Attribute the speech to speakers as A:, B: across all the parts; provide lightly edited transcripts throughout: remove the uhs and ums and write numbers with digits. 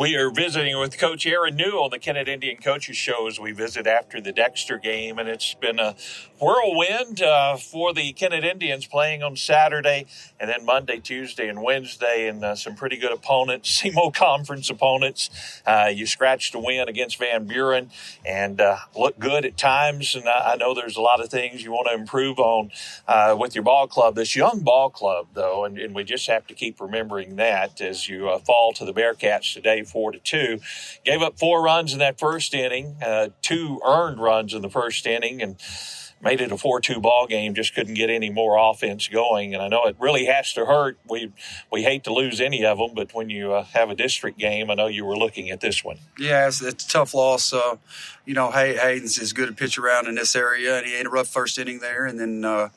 A: We are visiting with Coach Aaron New on the Kennett Indian Coaches Show as we visit after the Dexter game, and it's been a whirlwind for the Kennett Indians playing on Saturday, and then Monday, Tuesday, and Wednesday, and some pretty good opponents, SEMO Conference opponents. You scratched a win against Van Buren and looked good at times, and I know there's a lot of things you want to improve on with your ball club, this young ball club, though, and we just have to keep remembering that as you fall to the Bearcats today, 4-2. Gave up 4 runs in that first inning, 2 earned runs in the first inning, and made it a 4-2 ball game. Just couldn't get any more offense going. And I know it really has to hurt. We hate to lose any of them, but when you have a district game, I know you were looking at this one.
B: Yeah, it's a tough loss. Hayden's as good a pitch around in this area, and he had a rough first inning there, and then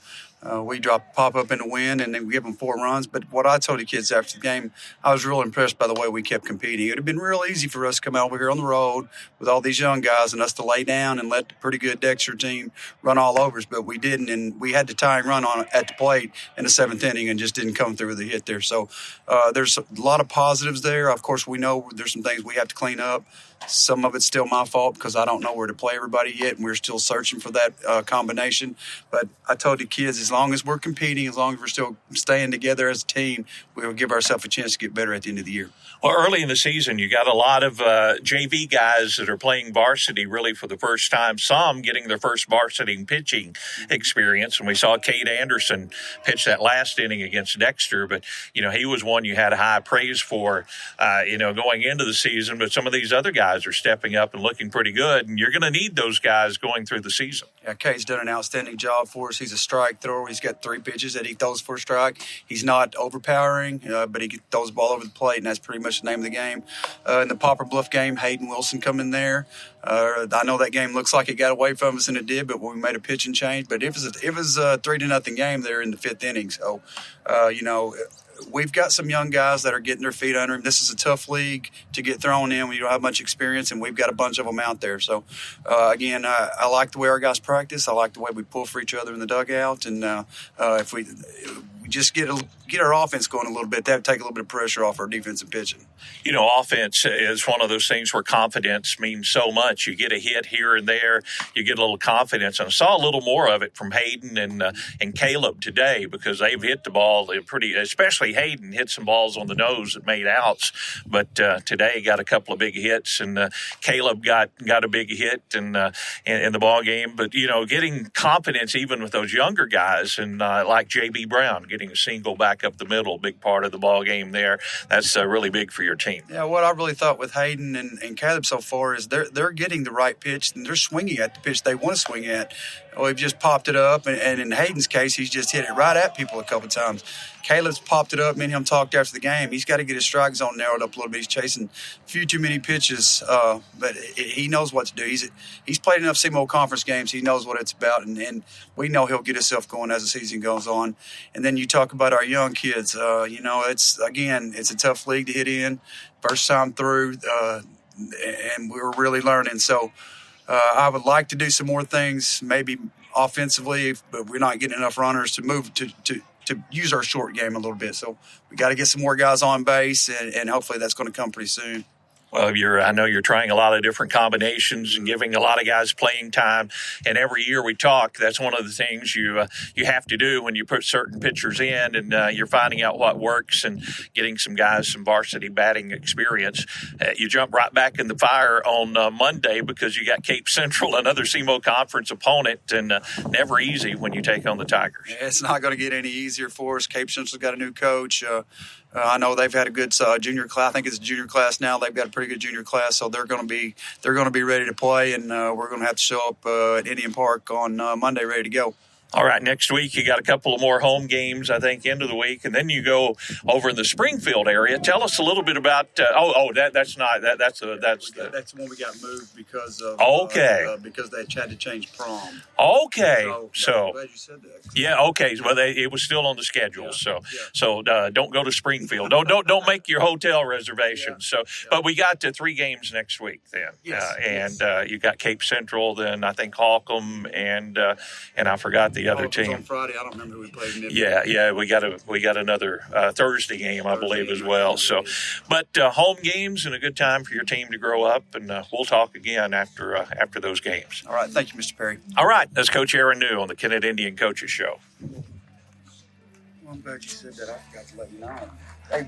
B: we pop up in the win, and then we give them 4 runs. But what I told the kids after the game, I was real impressed by the way we kept competing. It would have been real easy for us to come out over here on the road with all these young guys and us to lay down and let the pretty good Dexter team run all over us, but we didn't, and we had the tying run on at the plate in the 7th inning and just didn't come through with a hit there. So there's a lot of positives there. Of course, we know there's some things we have to clean up. Some of it's still my fault because I don't know where to play everybody yet, and we're still searching for that combination. But I told the kids, as long as we're competing, as long as we're still staying together as a team, we'll give ourselves a chance to get better at the end of the year.
A: Well, early in the season, you got a lot of JV guys that are playing varsity really for the first time, some getting their first varsity pitching experience. And we saw Cade Anderson pitch that last inning against Dexter, but, he was one you had high praise for, going into the season. But some of these other guys are stepping up and looking pretty good, and you're going to need those guys going through the season.
B: Yeah, Cade's done an outstanding job for us. He's a strike thrower. He's got 3 pitches that he throws for a strike. He's not overpowering, but he throws the ball over the plate, and that's pretty much the name of the game. In the Popper Bluff game, Hayden Wilson come in there. I know that game looks like it got away from us, and it did, but when we made a pitching change. But it was a 3-0 game there in the 5th inning. So, we've got some young guys that are getting their feet under him. This is a tough league to get thrown in when you don't have much experience, and we've got a bunch of them out there. So, again, I like the way our guys practice. I like the way we pull for each other in the dugout. And if we just get our offense going a little bit, that would take a little bit of pressure off our defensive pitching.
A: Offense is one of those things where confidence means so much. You get a hit here and there, you get a little confidence. And I saw a little more of it from Hayden and Caleb today because they've hit the ball pretty, especially Hayden hit some balls on the nose that made outs. But today got a couple of big hits, and Caleb got a big hit in the ball game. But, getting confidence even with those younger guys and like J.B. Brown, getting a single back up the middle, big part of the ball game there. That's really big for your team.
B: Yeah, what I really thought with Hayden and Caleb so far is they're getting the right pitch, and they're swinging at the pitch they want to swing at. We've just popped it up, and in Hayden's case, he's just hit it right at people a couple times. Caleb's popped it up. Me and him talked after the game. He's got to get his strike zone narrowed up a little bit. He's chasing a few too many pitches, but he knows what to do. He's played enough SEMO conference games. He knows what it's about, and we know he'll get himself going as the season goes on. And then you talk about our young kids. It's a tough league to hit in. First time through, and we're really learning. So I would like to do some more things, maybe offensively, but we're not getting enough runners to move to use our short game a little bit. So we got to get some more guys on base, and hopefully that's going to come pretty soon.
A: Well, I know you're trying a lot of different combinations and giving a lot of guys playing time. And every year we talk, that's one of the things you have to do when you put certain pitchers in, and you're finding out what works and getting some guys some varsity batting experience. You jump right back in the fire on Monday because you got Cape Central, another SEMO conference opponent, and never easy when you take on the Tigers.
B: It's not going to get any easier for us. Cape Central's got a new coach. I know they've had a good junior class. I think it's a junior class now. They've got a pretty good junior class, so they're going to be ready to play, and we're going to have to show up at Indian Park on Monday ready to go.
A: All right, next week you got a couple of more home games, I think, end of the week, and then you go over in the Springfield area. Tell us a little bit about. That's
B: the one we got moved because of.
A: Okay.
B: Because they had to change prom.
A: Okay. So
B: I'm glad you said that.
A: Yeah. Okay. Well, it was still on the schedule.
B: Yeah.
A: So don't go to Springfield. Don't make your hotel reservations.
B: Yeah.
A: But we got 3 games next week then.
B: Yes.
A: You got Cape Central, then I think Holcomb, and I forgot the the other
B: It was
A: team.
B: on Friday. I don't remember who we played.
A: Yeah, we got another Thursday game, I believe, as well. So, but home games and a good time for your team to grow up, and we'll talk again after those games.
B: All right, thank you, Mr. Perry.
A: All right, that's Coach Aaron New on the Kennett Indian Coaches Show.
B: Well, I'm glad you said that. I forgot to let you know. Hey.